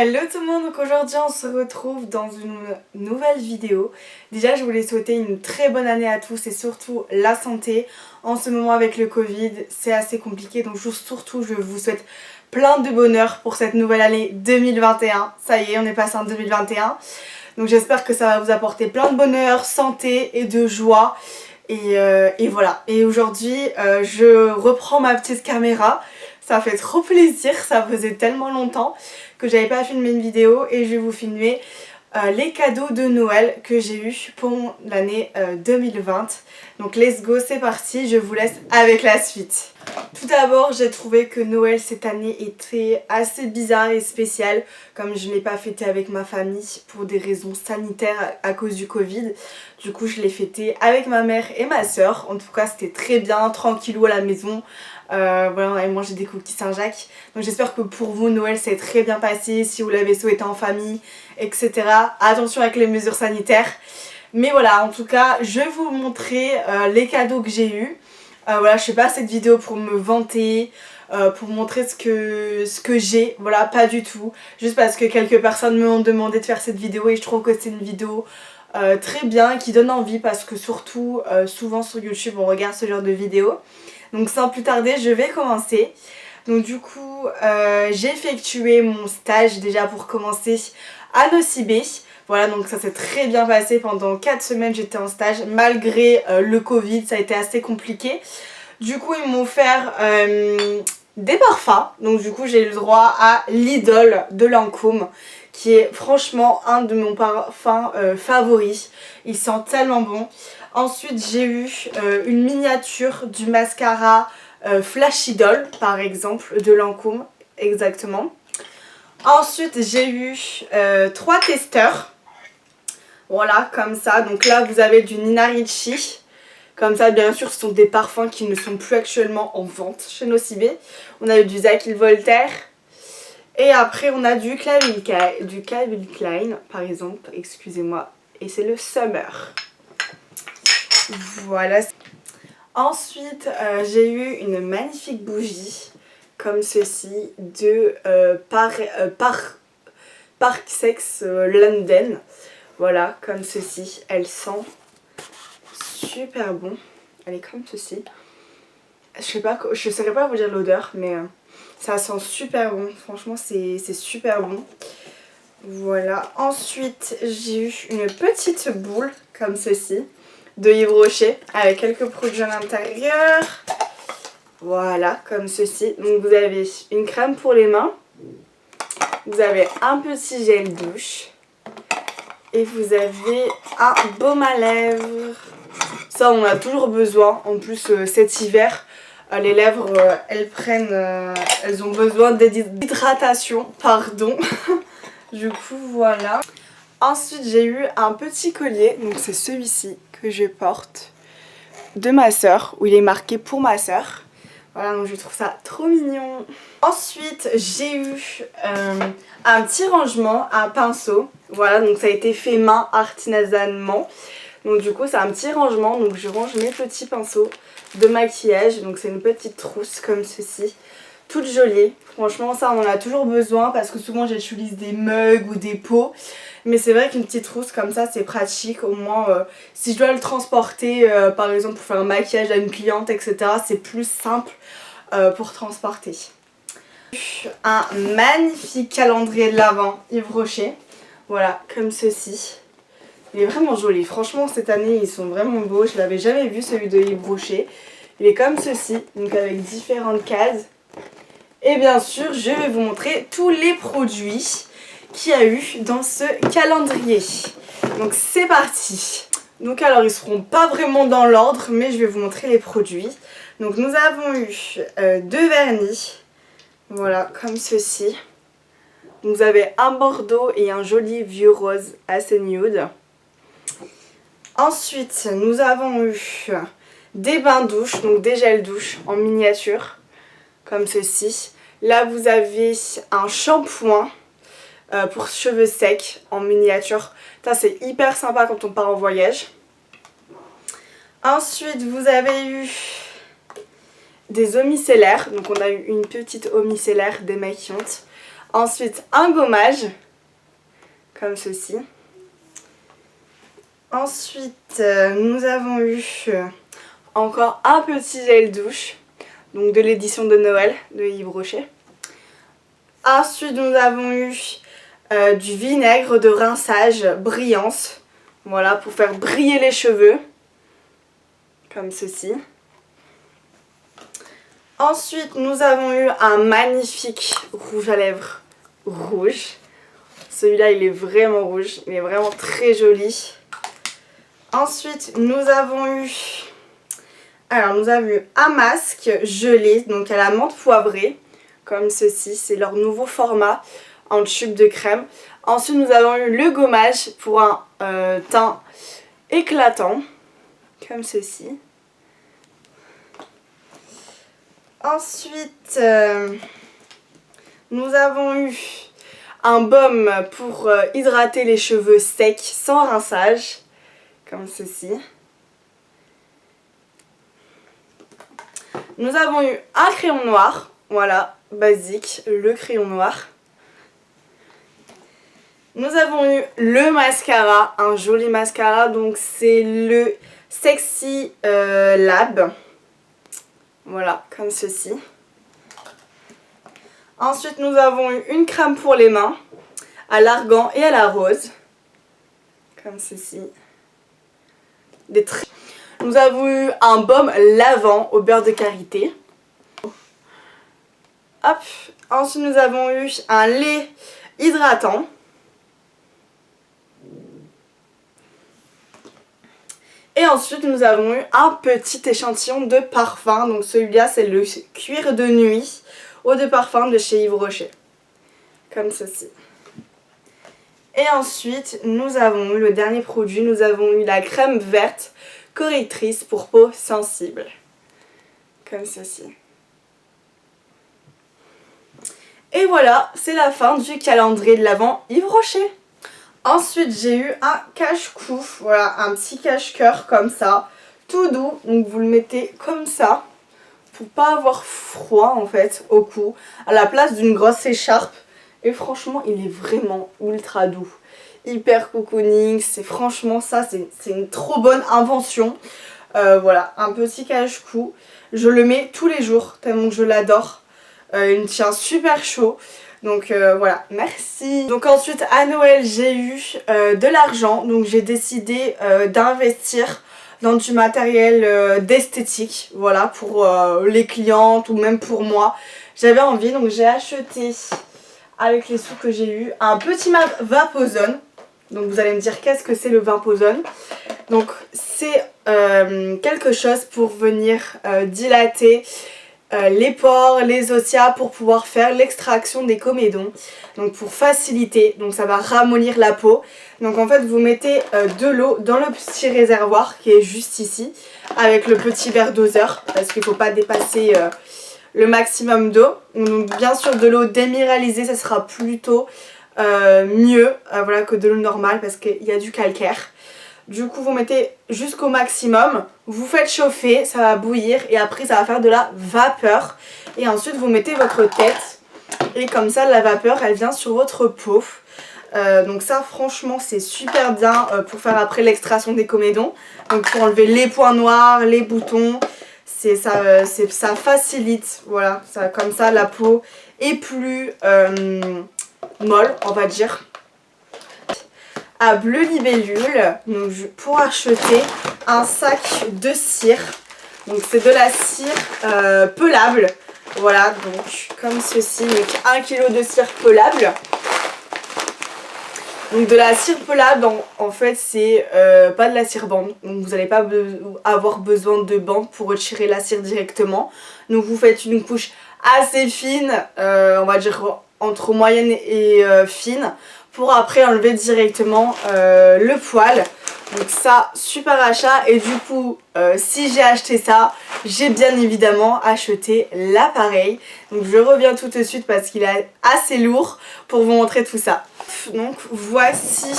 Hello tout le monde, donc aujourd'hui on se retrouve dans une nouvelle vidéo. Déjà je voulais souhaiter une très bonne année à tous et surtout la santé. En ce moment avec le Covid c'est assez compliqué, donc surtout je vous souhaite plein de bonheur pour cette nouvelle année 2021. Ça y est, on est passé en 2021, donc j'espère que ça va vous apporter plein de bonheur, santé et de joie. Et voilà, et aujourd'hui je reprends ma petite caméra. Ça fait trop plaisir, ça faisait tellement longtemps que j'avais pas filmé une vidéo et je vais vous filmer les cadeaux de Noël que j'ai eu pour l'année 2020. Donc let's go, c'est parti, je vous laisse avec la suite. Tout d'abord, j'ai trouvé que Noël cette année était assez bizarre et spécial, comme je ne l'ai pas fêté avec ma famille pour des raisons sanitaires à cause du Covid. Du coup, je l'ai fêté avec ma mère et ma soeur. En tout cas, c'était très bien, tranquillou à la maison. Voilà, on avait mangé des cookies Saint-Jacques. Donc j'espère que pour vous, Noël s'est très bien passé, si vous l'avez souhaité en famille, etc. Attention avec les mesures sanitaires. Mais voilà, en tout cas, je vais vous montrer les cadeaux que j'ai eus. Voilà, je fais pas cette vidéo pour me vanter, pour montrer ce que j'ai, voilà, pas du tout. Juste parce que quelques personnes m'ont demandé de faire cette vidéo et je trouve que c'est une vidéo très bien, qui donne envie parce que surtout, souvent sur YouTube, on regarde ce genre de vidéos. Donc sans plus tarder, je vais commencer. Donc du coup, j'ai effectué mon stage déjà pour commencer à Nocibé. Voilà, donc ça s'est très bien passé. Pendant 4 semaines, j'étais en stage malgré le Covid, ça a été assez compliqué. Du coup, ils m'ont offert des parfums. Donc du coup, j'ai eu le droit à l'Idole de Lancôme, qui est franchement un de mes parfums favoris. Il sent tellement bon. Ensuite, j'ai eu une miniature du mascara Flash Idol, par exemple, de Lancôme, exactement. Ensuite, j'ai eu 3 testeurs. Voilà, comme ça. Donc là, vous avez du Nina Ricci. Comme ça, bien sûr, ce sont des parfums qui ne sont plus actuellement en vente chez Nocibé. On a eu du Zakiel Voltaire. Et après, on a du Calvin Klein, par exemple, excusez-moi. Et c'est le Summer. Voilà. Ensuite, j'ai eu une magnifique bougie, comme ceci, de Park Sex London. Voilà, comme ceci. Elle sent super bon. Elle est comme ceci. Je saurais pas vous dire l'odeur, mais ça sent super bon. Franchement, c'est super bon. Voilà. Ensuite, j'ai eu une petite boule, comme ceci, de Yves Rocher, avec quelques produits à l'intérieur. Voilà, comme ceci. Donc vous avez une crème pour les mains. Vous avez un petit gel douche. Et vous avez un baume à lèvres. Ça, on a toujours besoin. En plus, cet hiver, les lèvres, elles ont besoin d'hydratation. Pardon. Du coup, voilà. Ensuite, j'ai eu un petit collier. Donc, c'est celui-ci que je porte de ma soeur, où il est marqué pour ma soeur. Voilà, donc je trouve ça trop mignon. Ensuite, j'ai eu un petit rangement, un pinceau. Voilà, donc ça a été fait main artisanalement. Donc du coup, c'est un petit rangement. Donc je range mes petits pinceaux de maquillage. Donc c'est une petite trousse comme ceci. Toute jolie. Franchement, ça on en a toujours besoin parce que souvent j'utilise des mugs ou des pots. Mais c'est vrai qu'une petite trousse comme ça, c'est pratique. Au moins, si je dois le transporter, par exemple pour faire un maquillage à une cliente, etc., c'est plus simple pour transporter. Un magnifique calendrier de l'Avent Yves Rocher. Voilà, comme ceci. Il est vraiment joli. Franchement, cette année, ils sont vraiment beaux. Je l'avais jamais vu, celui de Yves Rocher. Il est comme ceci, donc avec différentes cases. Et bien sûr, je vais vous montrer tous les produits qu'il y a eu dans ce calendrier. Donc c'est parti. Donc alors, ils seront pas vraiment dans l'ordre, mais je vais vous montrer les produits. Donc nous avons eu 2 vernis. Voilà, comme ceci. Donc, vous avez un bordeaux et un joli vieux rose assez nude. Ensuite, nous avons eu des bains douches, donc des gels douche en miniature, comme ceci. Là, vous avez un shampoing pour cheveux secs en miniature. Ça, c'est hyper sympa quand on part en voyage. Ensuite, vous avez eu des eaux micellaires. Donc, on a eu une petite eau micellaire démaquillante. Ensuite un gommage, comme ceci. Ensuite nous avons eu encore un petit gel douche, donc de l'édition de Noël de Yves Rocher. Ensuite nous avons eu du vinaigre de rinçage Brillance, voilà, pour faire briller les cheveux, comme ceci. Ensuite nous avons eu un magnifique rouge à lèvres rouge. Celui-là il est vraiment rouge, il est vraiment très joli. Ensuite nous avons eu un masque gelé, donc à la menthe poivrée, comme ceci, c'est leur nouveau format en tube de crème. Ensuite nous avons eu le gommage pour un teint éclatant, comme ceci. Ensuite nous avons eu un baume pour hydrater les cheveux secs sans rinçage, comme ceci. Nous avons eu un crayon noir, voilà, basique, le crayon noir. Nous avons eu le mascara, un joli mascara, donc c'est le Sexy Lab. Voilà, comme ceci. Ensuite, nous avons eu une crème pour les mains, à l'argan et à la rose. Comme ceci. Nous avons eu un baume lavant au beurre de karité. Hop. Ensuite, nous avons eu un lait hydratant. Et ensuite, nous avons eu un petit échantillon de parfum. Donc celui-là, c'est le cuir de nuit eau de parfum de chez Yves Rocher. Comme ceci. Et ensuite, nous avons eu le dernier produit. Nous avons eu la crème verte correctrice pour peau sensible. Comme ceci. Et voilà, c'est la fin du calendrier de l'Avent Yves Rocher. Ensuite, j'ai eu un cache-cou, voilà, un petit cache-cœur comme ça, tout doux. Donc vous le mettez comme ça, pour pas avoir froid en fait au cou, à la place d'une grosse écharpe. Et franchement, il est vraiment ultra doux. Hyper cocooning, c'est franchement ça, c'est une trop bonne invention. Voilà, un petit cache-cou. Je le mets tous les jours, tellement que je l'adore. Il me tient super chaud. Donc voilà, merci. Donc ensuite à Noël j'ai eu de l'argent, donc j'ai décidé d'investir dans du matériel d'esthétique, voilà, pour les clientes ou même pour moi. J'avais envie, donc j'ai acheté avec les sous que j'ai eu un petit Vapozone. Donc vous allez me dire qu'est-ce que c'est le Vapozone. Donc c'est quelque chose pour venir dilater les pores, les ossia pour pouvoir faire l'extraction des comédons, donc pour faciliter, donc ça va ramollir la peau. Donc en fait vous mettez de l'eau dans le petit réservoir qui est juste ici avec le petit verre doseur parce qu'il ne faut pas dépasser le maximum d'eau. Donc bien sûr de l'eau déminéralisée, ça sera plutôt mieux voilà, que de l'eau normale parce qu'il y a du calcaire. Du coup vous mettez jusqu'au maximum, vous faites chauffer, ça va bouillir et après ça va faire de la vapeur. Et ensuite vous mettez votre tête et comme ça la vapeur elle vient sur votre peau. Donc ça franchement c'est super bien pour faire après l'extraction des comédons. Donc pour enlever les points noirs, les boutons, ça facilite, voilà, ça, comme ça la peau est plus molle on va dire. À Bleu Libellule, donc pour acheter un sac de cire. Donc c'est de la cire pelable. Voilà, donc comme ceci, donc 1 kg de cire pelable. Donc de la cire pelable, en fait c'est pas de la cire bande. Donc vous n'allez pas avoir besoin de bande pour retirer la cire directement. Donc vous faites une couche assez fine, on va dire entre moyenne et fine, pour après enlever directement le poil. Donc ça, super achat. Et du coup, si j'ai acheté ça, j'ai bien évidemment acheté l'appareil. Donc je reviens tout de suite parce qu'il est assez lourd pour vous montrer tout ça. Donc voici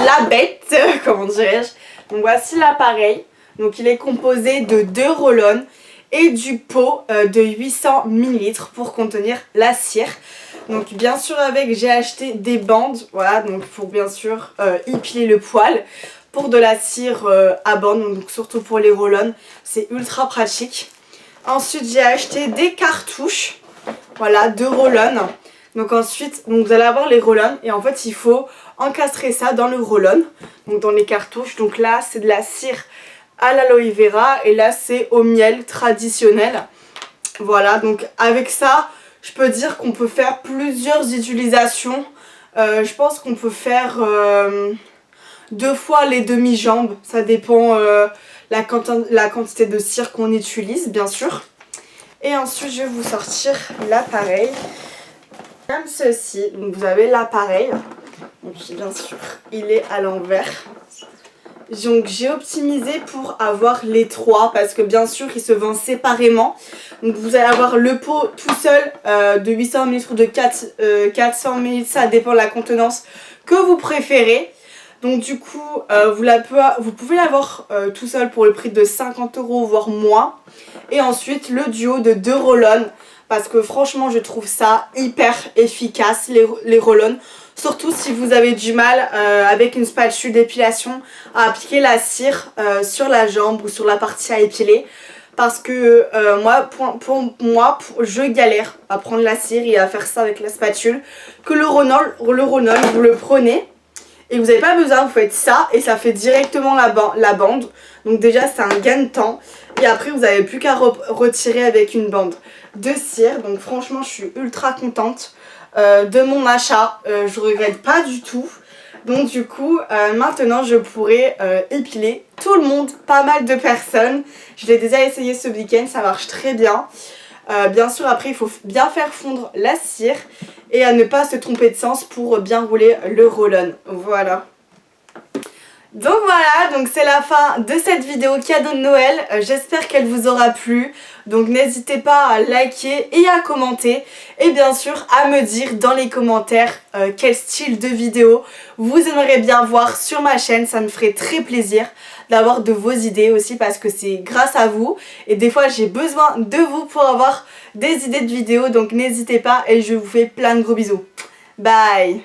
la bête, comment dirais-je. Donc voici l'appareil. Donc il est composé de 2 roll-on et du pot de 800 ml pour contenir la cire. Donc bien sûr avec j'ai acheté des bandes, voilà, donc pour bien sûr épiler le poil. Pour de la cire à bande, donc surtout pour les roll-on, c'est ultra pratique. Ensuite j'ai acheté des cartouches, voilà, de roll-on. Donc ensuite, vous allez avoir les roll-on et en fait il faut encastrer ça dans le roll-on, donc dans les cartouches. Donc là c'est de la cire à l'aloe vera et là c'est au miel traditionnel. Voilà, donc avec ça, je peux dire qu'on peut faire plusieurs utilisations. Je pense qu'on peut faire 2 fois les demi-jambes. Ça dépend la quantité de cire qu'on utilise, bien sûr. Et ensuite, je vais vous sortir l'appareil. Comme ceci. Donc vous avez l'appareil. Donc bien sûr, il est à l'envers. Donc j'ai optimisé pour avoir les 3 parce que bien sûr il se vend séparément. Donc vous allez avoir le pot tout seul de 800 ml ou de 400 ml, ça dépend de la contenance que vous préférez. Donc du coup vous pouvez l'avoir tout seul pour le prix de 50 € voire moins. Et ensuite le duo de 2 roll-on parce que franchement je trouve ça hyper efficace les roll-on. Surtout si vous avez du mal avec une spatule d'épilation à appliquer la cire sur la jambe ou sur la partie à épiler. Parce que je galère à prendre la cire et à faire ça avec la spatule. Que le roll-on, vous le prenez et vous n'avez pas besoin, vous faites ça et ça fait directement la bande. Donc déjà c'est un gain de temps. Et après vous n'avez plus qu'à retirer avec une bande de cire. Donc franchement je suis ultra contente de mon achat, je regrette pas du tout. Donc du coup maintenant je pourrais épiler tout le monde, pas mal de personnes. Je l'ai déjà essayé ce week-end, ça marche très bien. Bien sûr après il faut bien faire fondre la cire et à ne pas se tromper de sens pour bien rouler le roll-on. Voilà. Donc voilà, donc c'est la fin de cette vidéo cadeau de Noël. J'espère qu'elle vous aura plu. Donc n'hésitez pas à liker et à commenter. Et bien sûr à me dire dans les commentaires quel style de vidéo vous aimeriez bien voir sur ma chaîne. Ça me ferait très plaisir d'avoir de vos idées aussi parce que c'est grâce à vous. Et des fois j'ai besoin de vous pour avoir des idées de vidéos. Donc n'hésitez pas et je vous fais plein de gros bisous. Bye!